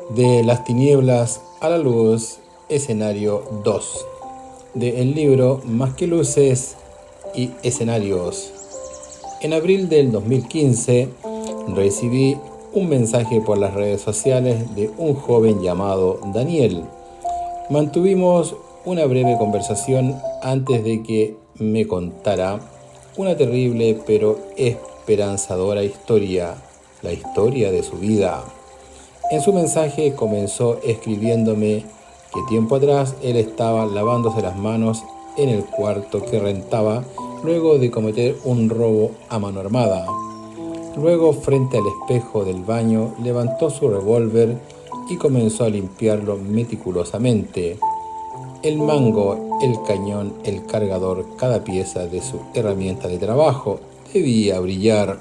De las tinieblas a la luz, escenario 2, del libro Más que luces y escenarios. En abril del 2015 recibí un mensaje por las redes sociales de un joven llamado Daniel. Mantuvimos una breve conversación antes de que me contara una terrible pero esperanzadora historia, la historia de su vida. En su mensaje comenzó escribiéndome que tiempo atrás él estaba lavándose las manos en el cuarto que rentaba luego de cometer un robo a mano armada. Luego, frente al espejo del baño, levantó su revólver y comenzó a limpiarlo meticulosamente. El mango, el cañón, el cargador, cada pieza de su herramienta de trabajo debía brillar.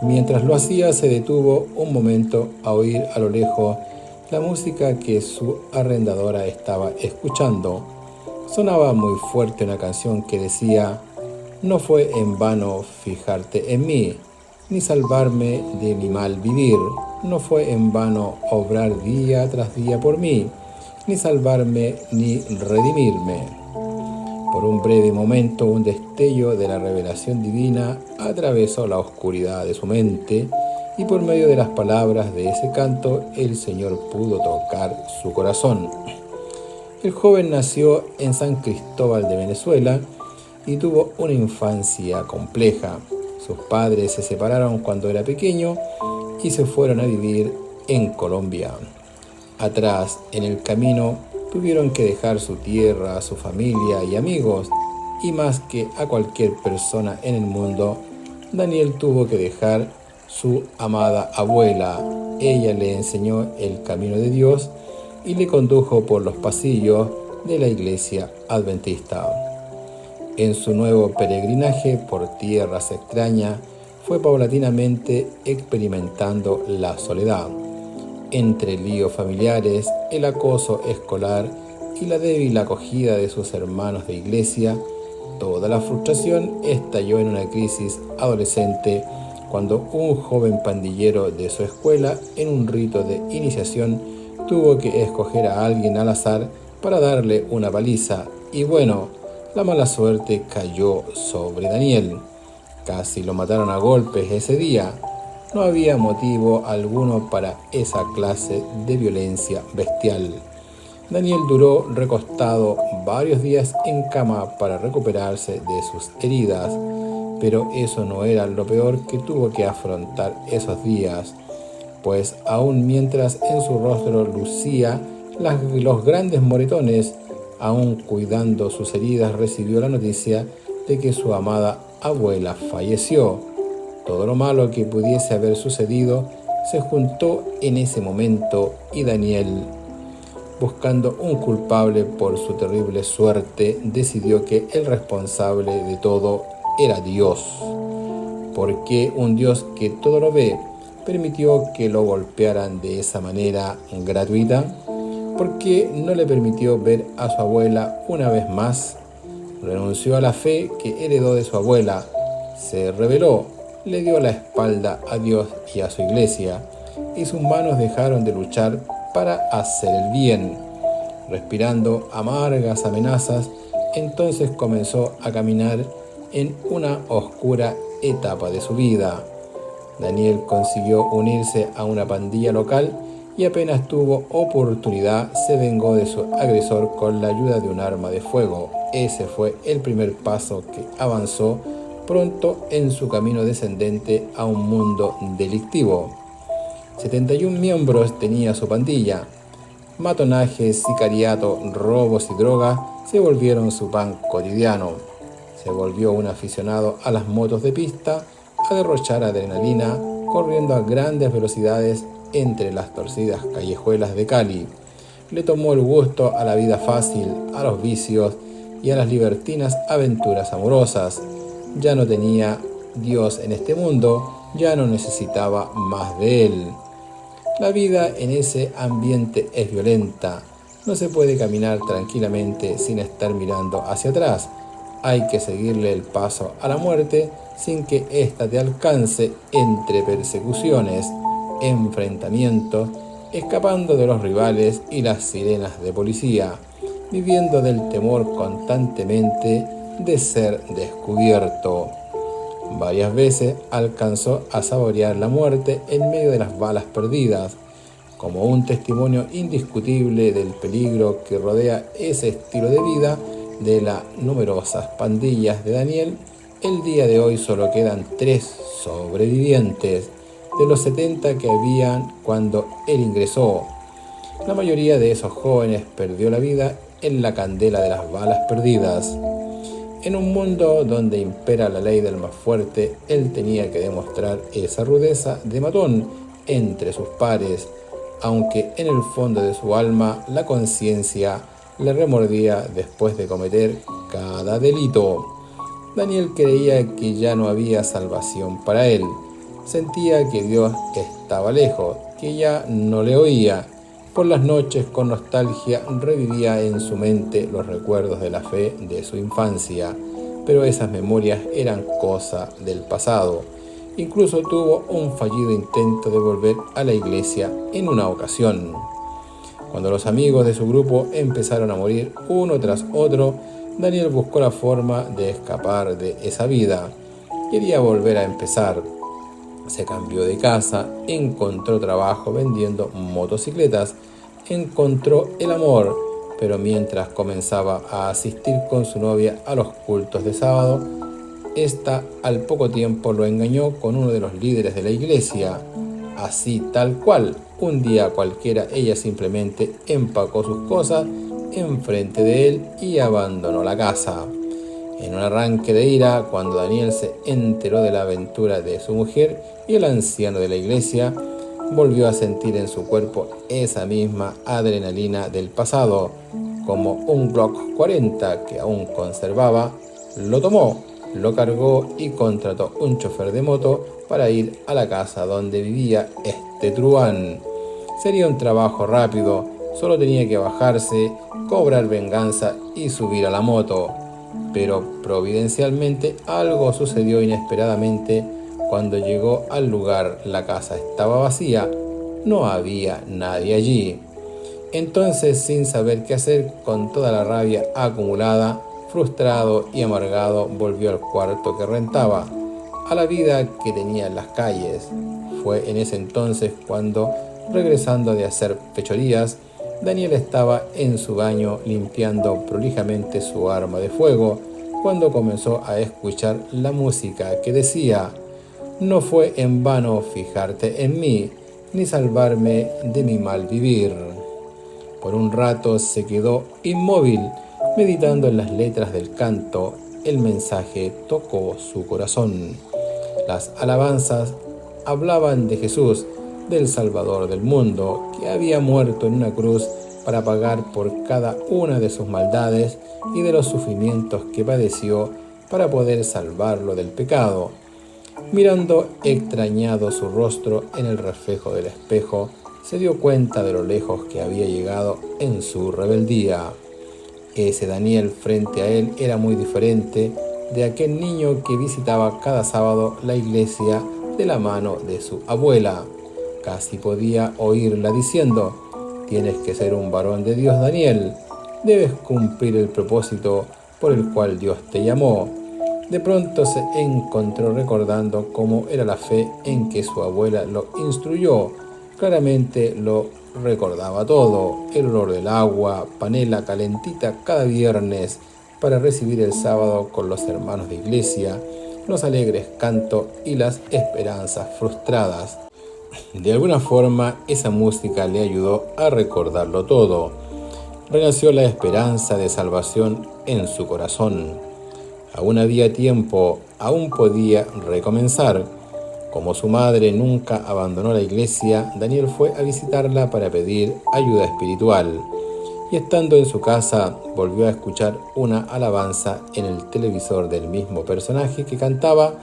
Mientras lo hacía, se detuvo un momento a oír a lo lejos la música que su arrendadora estaba escuchando. Sonaba muy fuerte una canción que decía: no fue en vano fijarte en mí, ni salvarme de mi mal vivir. No fue en vano obrar día tras día por mí, ni salvarme ni redimirme. Por un breve momento, un destello de la revelación divina atravesó la oscuridad de su mente, y por medio de las palabras de ese canto, el Señor pudo tocar su corazón. El joven nació en San Cristóbal de Venezuela y tuvo una infancia compleja. Sus padres se separaron cuando era pequeño y se fueron a vivir en Colombia. Atrás, en el camino, tuvieron que dejar su tierra, su familia y amigos, y más que a cualquier persona en el mundo, Daniel tuvo que dejar su amada abuela. Ella le enseñó el camino de Dios y le condujo por los pasillos de la iglesia adventista. En su nuevo peregrinaje por tierras extrañas, fue paulatinamente experimentando la soledad. Entre líos familiares, el acoso escolar y la débil acogida de sus hermanos de iglesia, toda la frustración estalló en una crisis adolescente cuando un joven pandillero de su escuela, en un rito de iniciación, tuvo que escoger a alguien al azar para darle una paliza. Y bueno, la mala suerte cayó sobre Daniel. Casi lo mataron a golpes ese día. No había motivo alguno para esa clase de violencia bestial. Daniel duró recostado varios días en cama para recuperarse de sus heridas, pero eso no era lo peor que tuvo que afrontar esos días, pues aún mientras en su rostro lucía los grandes moretones, aún cuidando sus heridas, recibió la noticia de que su amada abuela falleció. Todo lo malo que pudiese haber sucedido se juntó en ese momento, y Daniel, buscando un culpable por su terrible suerte, decidió que el responsable de todo era Dios. ¿Por qué un Dios que todo lo ve permitió que lo golpearan de esa manera gratuita? ¿Por qué no le permitió ver a su abuela una vez más? Renunció a la fe que heredó de su abuela, se rebeló, le dio la espalda a Dios y a su iglesia, y sus manos dejaron de luchar para hacer el bien. Respirando amargas amenazas, entonces comenzó a caminar en una oscura etapa de su vida. Daniel consiguió unirse a una pandilla local y apenas tuvo oportunidad se vengó de su agresor con la ayuda de un arma de fuego. Ese fue el primer paso que avanzó pronto en su camino descendente a un mundo delictivo. 71 miembros tenía su pandilla. Matonajes, sicariato, robos y drogas se volvieron su pan cotidiano. Se volvió un aficionado a las motos de pista, a derrochar adrenalina, corriendo a grandes velocidades entre las torcidas callejuelas de Cali. Le tomó el gusto a la vida fácil, a los vicios y a las libertinas aventuras amorosas. Ya no tenía Dios en este mundo, ya no necesitaba más de Él. La vida en ese ambiente es violenta. No se puede caminar tranquilamente sin estar mirando hacia atrás. Hay que seguirle el paso a la muerte sin que ésta te alcance entre persecuciones, enfrentamientos escapando de los rivales y las sirenas de policía, viviendo del temor constantemente de ser descubierto. Varias veces alcanzó a saborear la muerte en medio de las balas perdidas, como un testimonio indiscutible del peligro que rodea ese estilo de vida de las numerosas pandillas de Daniel. El día de hoy solo quedan 3 sobrevivientes de los 70 que habían cuando él ingresó. La mayoría de esos jóvenes perdió la vida en la candela de las balas perdidas. En un mundo donde impera la ley del más fuerte, él tenía que demostrar esa rudeza de matón entre sus pares, aunque en el fondo de su alma la conciencia le remordía después de cometer cada delito. Daniel creía que ya no había salvación para él. Sentía que Dios estaba lejos, que ya no le oía. Por las noches, con nostalgia, revivía en su mente los recuerdos de la fe de su infancia, pero esas memorias eran cosa del pasado. Incluso tuvo un fallido intento de volver a la iglesia en una ocasión. Cuando los amigos de su grupo empezaron a morir uno tras otro, Daniel buscó la forma de escapar de esa vida. Quería volver a empezar. Se cambió de casa, encontró trabajo vendiendo motocicletas, encontró el amor, pero mientras comenzaba a asistir con su novia a los cultos de sábado, esta al poco tiempo lo engañó con uno de los líderes de la iglesia. Así tal cual, un día cualquiera ella simplemente empacó sus cosas enfrente de él y abandonó la casa. En un arranque de ira, cuando Daniel se enteró de la aventura de su mujer y el anciano de la iglesia, volvió a sentir en su cuerpo esa misma adrenalina del pasado, como un Glock 40 que aún conservaba. Lo tomó, lo cargó y contrató un chofer de moto para ir a la casa donde vivía este truán. Sería un trabajo rápido, solo tenía que bajarse, cobrar venganza y subir a la moto. Pero providencialmente algo sucedió inesperadamente. Cuando llegó al lugar, la casa estaba vacía, no había nadie allí. Entonces, sin saber qué hacer, con toda la rabia acumulada, frustrado y amargado, volvió al cuarto que rentaba, a la vida que tenía en las calles. Fue en ese entonces cuando, regresando de hacer fechorías, Daniel estaba en su baño limpiando prolijamente su arma de fuego, cuando comenzó a escuchar la música que decía: «No fue en vano fijarte en mí, ni salvarme de mi mal vivir». Por un rato se quedó inmóvil, meditando en las letras del canto. El mensaje tocó su corazón. Las alabanzas hablaban de Jesús, del Salvador del mundo, que había muerto en una cruz para pagar por cada una de sus maldades y de los sufrimientos que padeció para poder salvarlo del pecado. Mirando extrañado su rostro en el reflejo del espejo, se dio cuenta de lo lejos que había llegado en su rebeldía. Ese Daniel frente a él era muy diferente de aquel niño que visitaba cada sábado la iglesia de la mano de su abuela. Casi podía oírla diciendo: «Tienes que ser un varón de Dios, Daniel. Debes cumplir el propósito por el cual Dios te llamó». De pronto se encontró recordando cómo era la fe en que su abuela lo instruyó. Claramente lo recordaba todo: el olor del agua, panela calentita cada viernes para recibir el sábado con los hermanos de iglesia, los alegres cantos y las esperanzas frustradas. De alguna forma, esa música le ayudó a recordarlo todo. Renació la esperanza de salvación en su corazón. Aún había tiempo, aún podía recomenzar. Como su madre nunca abandonó la iglesia, Daniel fue a visitarla para pedir ayuda espiritual. Y estando en su casa, volvió a escuchar una alabanza en el televisor del mismo personaje que cantaba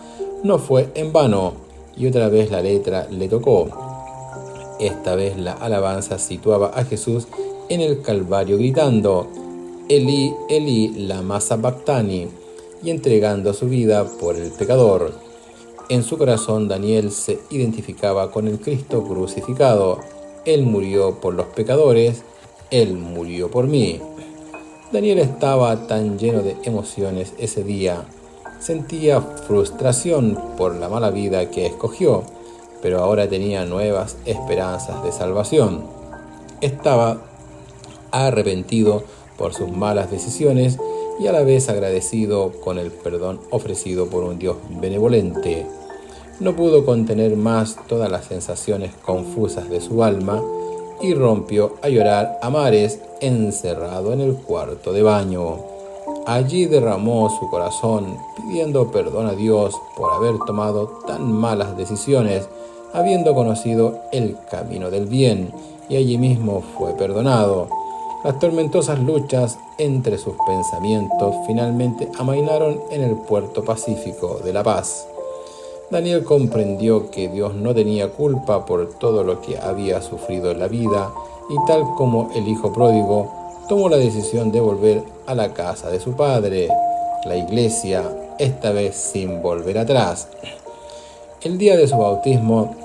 «No fue en vano», y otra vez la letra le tocó. Esta vez la alabanza situaba a Jesús en el Calvario gritando «Elí, Elí, lama sabactani», y entregando su vida por el pecador. En su corazón Daniel se identificaba con el Cristo crucificado. Él murió por los pecadores, Él murió por mí. Daniel estaba tan lleno de emociones ese día. Sentía frustración por la mala vida que escogió, pero ahora tenía nuevas esperanzas de salvación. Estaba arrepentido por sus malas decisiones y a la vez agradecido con el perdón ofrecido por un Dios benevolente. No pudo contener más todas las sensaciones confusas de su alma y rompió a llorar a mares encerrado en el cuarto de baño. Allí derramó su corazón pidiendo perdón a Dios por haber tomado tan malas decisiones, habiendo conocido el camino del bien, y allí mismo fue perdonado. Las tormentosas luchas entre sus pensamientos finalmente amainaron en el puerto pacífico de la paz. Daniel comprendió que Dios no tenía culpa por todo lo que había sufrido en la vida, y tal como el hijo pródigo, tomó la decisión de volver a la casa de su padre, la iglesia, esta vez sin volver atrás. El día de su bautismo,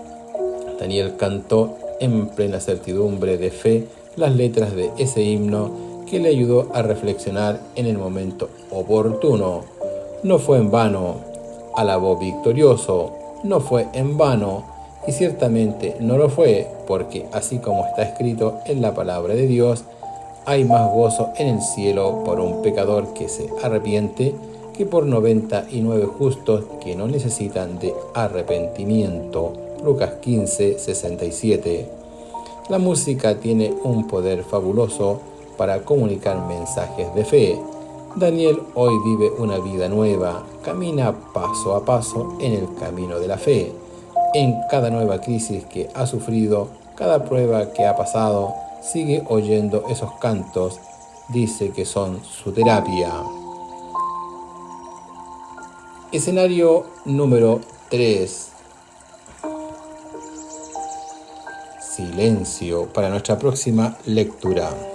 Daniel cantó en plena certidumbre de fe las letras de ese himno que le ayudó a reflexionar en el momento oportuno. No fue en vano, alabó victorioso, no fue en vano, y ciertamente no lo fue, porque así como está escrito en la palabra de Dios, hay más gozo en el cielo por un pecador que se arrepiente que por 99 justos que no necesitan de arrepentimiento. Lucas 15, 67. La música tiene un poder fabuloso para comunicar mensajes de fe. Daniel hoy vive una vida nueva, camina paso a paso en el camino de la fe. En cada nueva crisis que ha sufrido, cada prueba que ha pasado, sigue oyendo esos cantos, dice que son su terapia. Escenario número 3. Silencio para nuestra próxima lectura.